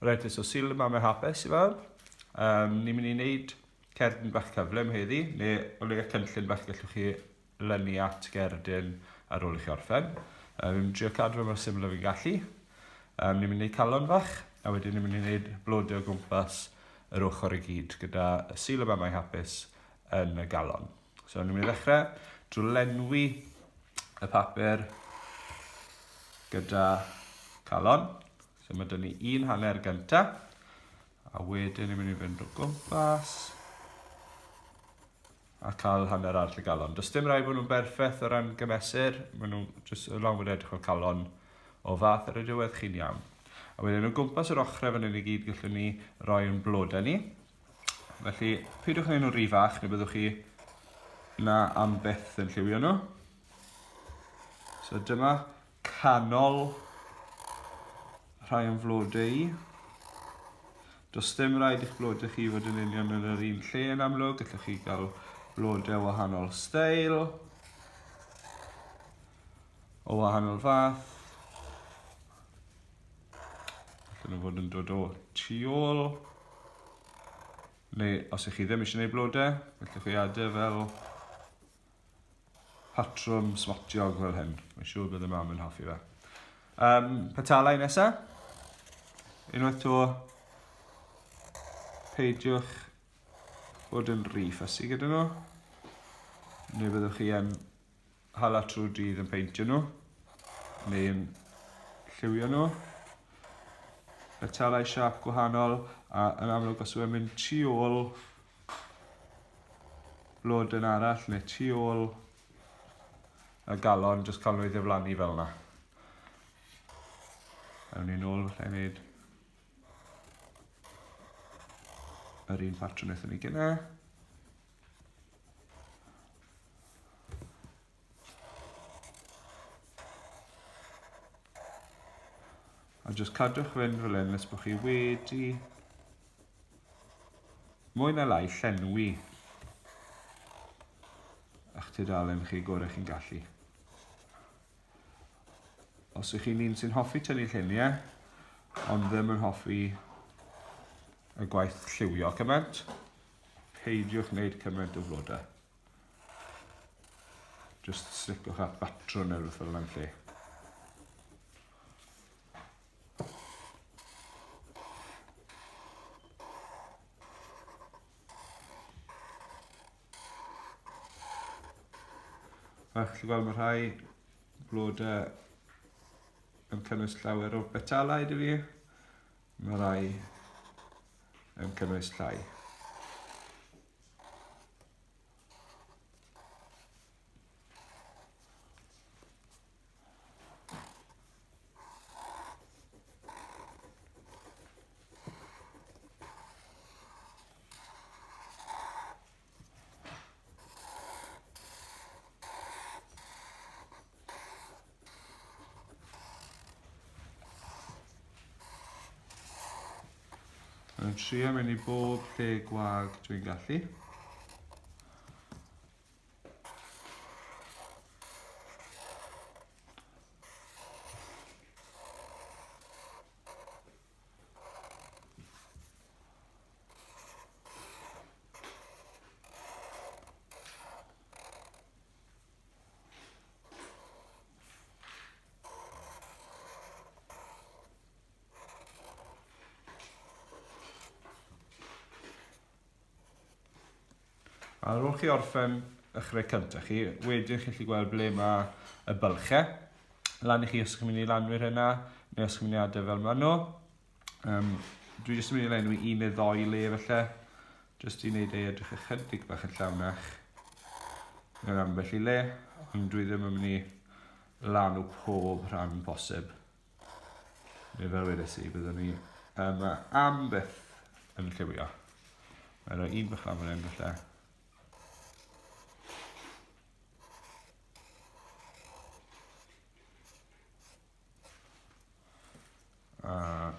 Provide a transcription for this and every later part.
Reit, so Sul y Mamau hapus i fel. Ni'n mynd i wneud cerdyn bach cyflym heddi, neu o leia cynllun bach gallwch chi lynu at gerdyn ar ôl i chi orffen. Ni'n mynd i drio cadw fe mor syml o fi'n gallu. Ni'n mynd i wneud calon bach, a wedyn ni'n mynd i wneud blodau o gwmpas yr ochr i gyd gyda y Sul y Mamau hapus yn y galon. So ni'n mynd i ddechrau drwy lenwi y papur gyda calon. So mae dyn ni 1 hanner gynta, a wedyn ni'n mynd i fynd o gwmpas a cael hanner arall y galon. Does dim rhaid bod nhw'n berffaith o ran gymesur, maen nhw'n jyst lang bod edrych o'r calon o fath ar y diwedd chi'n iawn. A wedyn o gwmpas yr ochrau fan hyn i gyd gallwn ni roi yn blodau ni. Felly, peidiwch yn ein nhw rhy fach, neu byddwch chi na am byth yn lliwio nhw. So dyma canol rhai yn flodau i. Does dim rhaid i'ch blodau chi fod yn union yn yr un lle yn amlwg, gallwch chi gael blodau o wahanol steil, o wahanol fath. Gallwn nhw fod yn dod o tu ôl. Neu os ych chi ddim eisiau gwneud blodau, gallwch chi adael fel patrwm smotiog fel hyn. Mae'n siŵr bydd y mam yn hoffi fe. Petalau nesaf. Unwaith to, peidiwch bod yn rhy ffysi gyda nhw. Neu byddwch chi yn hala trwy dydd yn peintio nhw. Neu yn lliwio nhw. Petalau siap gwahanol, a yn amlwg os yw'n mynd tu ôl blodyn arall neu tu ôl y galon, jyst cael nhw i ddiflannu fel yna. Ewn ni nôl falle wneud yr un patrwm wnaethon ni gyna. A jyst cadwch fynd fel hyn nes bod chi wedi mwy na lai llenwi eich tudalen chi gorau chi'n gallu. Os ych chi'n un sy'n hoffi tynnu lluniau, ond ddim yn hoffi y gwaith lliwio cymaint, peidiwch wneud cymaint o flodau. Just slicwch at batrwm neu rhywbeth fel yna'n lle. Felly gweld mae rhai blodau yn cynnwys llawer o betalau dy fi. Mae rhai yn cynnwys llai. Yn trio mynd i bob lle gwag dwi'n gallu. Ar ôl chi orffen eich rhai cyntaf chi, wedyn chi'n gallu gweld ble mae y bylchau. Lan i chi os chi'n mynd i lanwyr hynna, neu os chi'n mynd i adael fel maen nhw. Dwi jyst yn mynd i lenwi 1 neu 2 le felly, jyst i wneud ei edrych ychydig bach yn llawnach. Mewn ambell i le, ond dwi ddim yn mynd i lanw pob rhan posib. Neu fel wedys i, byddwn ni am byth yn lliwio. Mae'n rhoi 1 bach lan fan hyn felly. A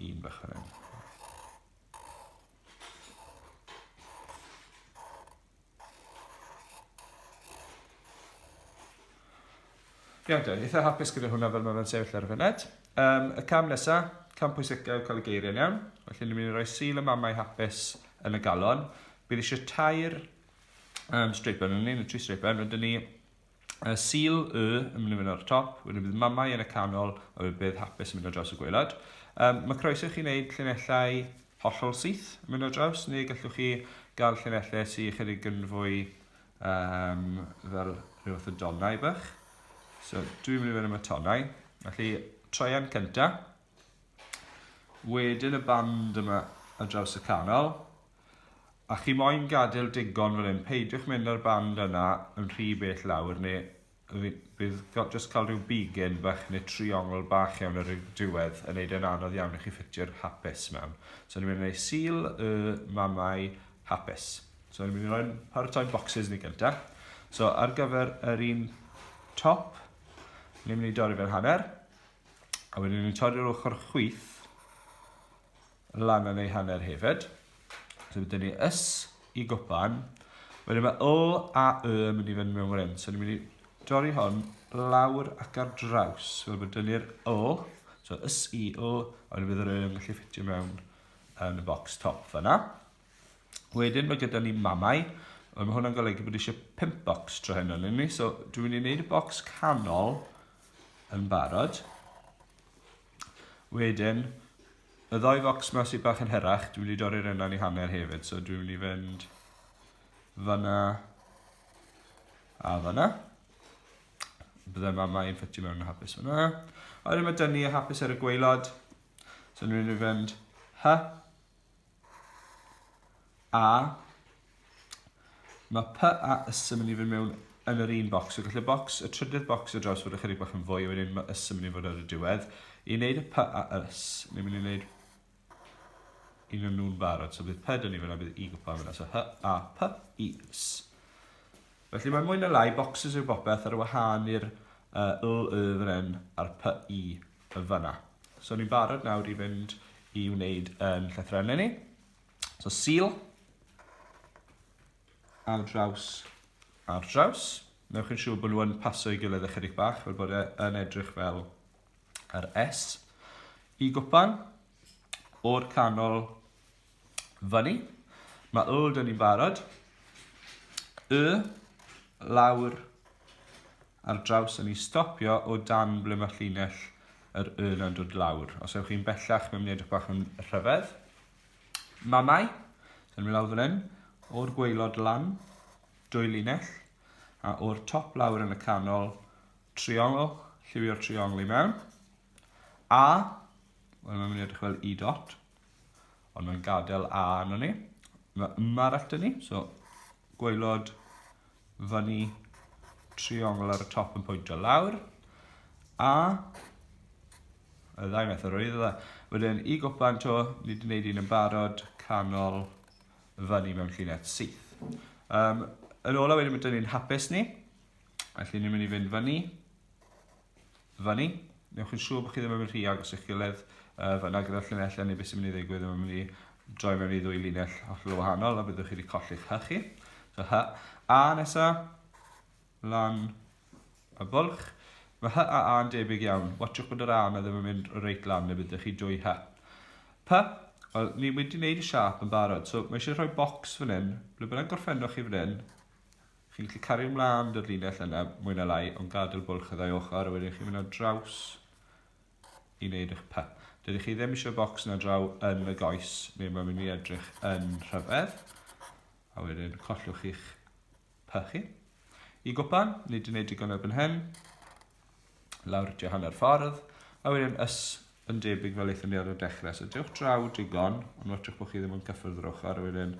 1 bach fan hyn. Iawn, dwi'n eitha hapus gyda hwnna fel mae fe'n sefyll ar y funud. Y cam nesaf, cam pwysicaf cael y geiriau'n iawn. Felly ni'n mynd i roi Sul y Mamau hapus yn y galon. Bydd eisiau tair streipen yn ni, 3 streipen. Wedyn ni Sul yn mynd i fynd ar y top, wedyn bydd Mamau yn y canol, a bydd hapus yn mynd ar draws y gwaelod. Mae croeso chi wneud llinellau hollol syth yn mynd ar draws, neu gallwch chi gael llinellau sy'n chydig yn fwy fel rhywbeth y donnau bych. So, dwi'n mynd i fynd am y tonnau. Felly, troian cynta. Wedyn y band yma ar draws y canol. A chi moyn gadael digon fel hyn, peidiwch mynd ar band yna yn rhy bell lawr, neu bydd jyst cael rhyw bigyn bach neu triongl bach iawn ar y diwedd yn neud yn anodd iawn i chi ffitio'r hapus mewn. So ni'n mynd i wneud Sul y Mamau hapus. So ni'n mynd i roi'n paratoi'n boxes ni gyntaf. So ar gyfer yr un top, ni'n mynd i dorri fel hanner, a wedyn ni'n torri'r ochr chwith lan yn ei hanner hefyd. So byddwn ni i gwpan, wedyn mae a yn mynd i fynd mewn fan hyn. So ni'n mynd i dorri hon lawr ac ar draws. Fel byddwn ni'r so i a wedyn bydd yr yn gallu ffitio mewn yn y bocs top fyna. Wedyn mae gyda ni Mamau, mae hwnna'n golygu bod eisiau 5 bocs tro hyn yn ni. So dwi'n mynd i wneud y bocs canol yn barod. Wedyn, y 2 bocs yma sydd bach yn hyrach, dwi'n mynd i dorri'r yna i hanner hefyd. So dwi'n mynd i fynd fyna a fyna. Byddai Mamau'n ffitio mewn y hapus fyna. A wedyn mae dyn ni y hapus ar y gwaelod. So dwi'n mynd i fynd a. Mae a yn mynd i fynd mewn yn yr un bocs. So gallai y trydydd bocs o draws fod ychydig bach yn fwy, wedyn mae yn mynd i fod ar y diwedd. I wneud y a ni'n mynd i wneud un o'n nhw'n barod. So bydd dyn ni fyna, bydd i gwpan fyna. So a is. Felly mae mwy na lai boxes yw bopeth ar wahân i'r fan hyn a'r i fyna. So ni'n barod nawr i fynd i wneud yn llythrennau ni. So Sul ar draws. Newch yn siŵr bod nhw yn paso i gilydd ychydig bach, fel bod e'n edrych fel yr S. I gwpan, o'r canol fyny. Mae dyn ni'n barod. Lawr ar draws yn ei stopio o dan ble mae llinell yr na'n dod lawr. Os ewch chi'n bellach, mae'n mynd i edrych bach yn rhyfedd. Mamau, sy'n mynd lawr fan hyn, o'r gwaelod lan, 2 linell, a o'r top lawr yn y canol, triongl, lliwio'r triongl i mewn. Mae'n mynd i edrych fel i dot, ond mae'n gadael a yna ni. Mae arall dyn ni, so gwaelod fyny, triongl ar y top yn pwyntio lawr. Y ddau method roedd dda. Wedyn i gwpan to, ni wedi gwneud un yn barod, canol, fyny mewn llinell syth. Yn ola wedyn mae dyn ni'n hapus ni. Felly ni'n mynd i fynd fyny. Newch yn siŵr bod chi ddim yn mynd rhy agos i'ch gilydd fyna gyda'r llinellau neu beth sy'n mynd i ddigwydd. Mae'n mynd i droi mewn i 2 linell hollol wahanol a byddwch chi wedi colli'ch hy chi. So a nesa, lan y bwlch. Mae a yn debyg iawn. Watchwch bod yr a na ddim yn mynd reit lan neu byddwch chi 2 ni wedi gwneud y siap yn barod. So mae eisiau rhoi bocs fan hyn. Ble byddai'n gorffennwch chi fan hyn. Chi'n gallu cario ymlaen dy'r linell yna mwy na lai, ond gadael bwlch y 2 ochr, a wedyn chi'n mynd ar draws i wneud eich Dydych chi ddim eisiau bocs na draw yn y goes, neu mae'n mynd i edrych yn rhyfedd. A wedyn collwch i'ch chi. I gwpan, ni wedi gwneud digon erbyn hyn. Lawr dio hanner ffordd. A wedyn yn debyg fel eithon ni ar y dechrau. So diwch draw digon, ond watchwch bod chi ddim yn cyffwrdd yr ochr. A wedyn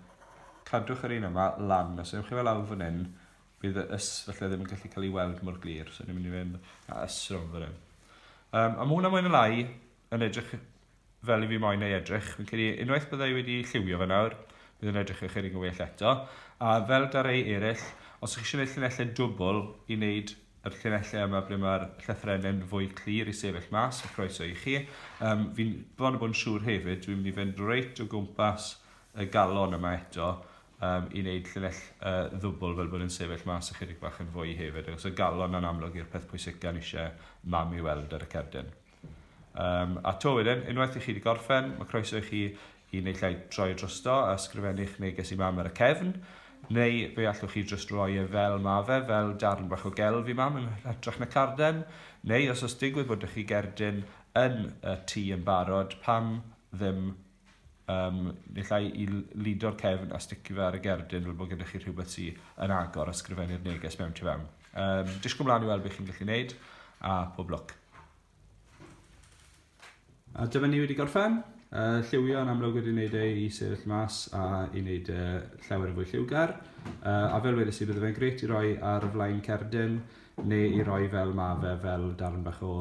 cadwch yr un yma lan. Os ewch chi fel lawr fan hyn, bydd y felly ddim yn gallu cael ei weld mor glir. So ni'n mynd i fynd a rhwng fan hyn. A mae hwnna mwyn y lai yn edrych fel i fi moyn ei edrych. Fi'n credu unwaith byddai wedi lliwio fe nawr, bydd yn edrych ychydig yn well eto. A fel dar ei eraill, os ych chi eisiau gwneud llinellau dwbl i wneud yr llinellau yma ble mae'r llythrenau'n fwy clir i sefyll mas, y croeso i chi. Fi'n bod yn siŵr hefyd, dwi'n mynd i fynd reit o gwmpas y galon yma eto i wneud llinell ddwbl fel bod yn sefyll mas ychydig bach yn fwy hefyd. Os y galon yn amlwg i'r peth pwysig gan eisiau mam i weld ar y cerdyn. A to wedyn, unwaith i chi wedi gorffen, mae croeso i chi i wneud lle troi drosto a ysgrifennu'ch neges i mam ar y cefn, neu fe allwch chi just roi e fel ma fe, fel darn bach o gelf i mam yn hytrach na carden, neu os oes digwydd bod chi gerdyn yn y tŷ yn barod, pam ddim neu llai i lido'r cefn a sticio fe ar y gerdyn fel bod gyda chi rhywbeth sy'n yn agor a ysgrifennu'r neges mewn tu fewn. Disgwyl mlaen i weld beth chi'n gallu gwneud, a pob lwc. A dyma ni wedi gorffen. Lliwio yn amlwg wedi wneud i sefyll mas a i wneud llawer fwy lliwgar. A fel wedys i, bydde fe'n grêt i roi ar y flaen cerdyn, neu i roi fel ma fe, fel darn bach o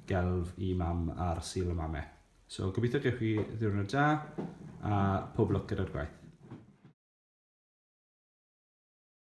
gelf i mam ar Sul y Mamau. So gobeithio gewch chi ddiwrnod da, a pob lwc gyda'r gwaith.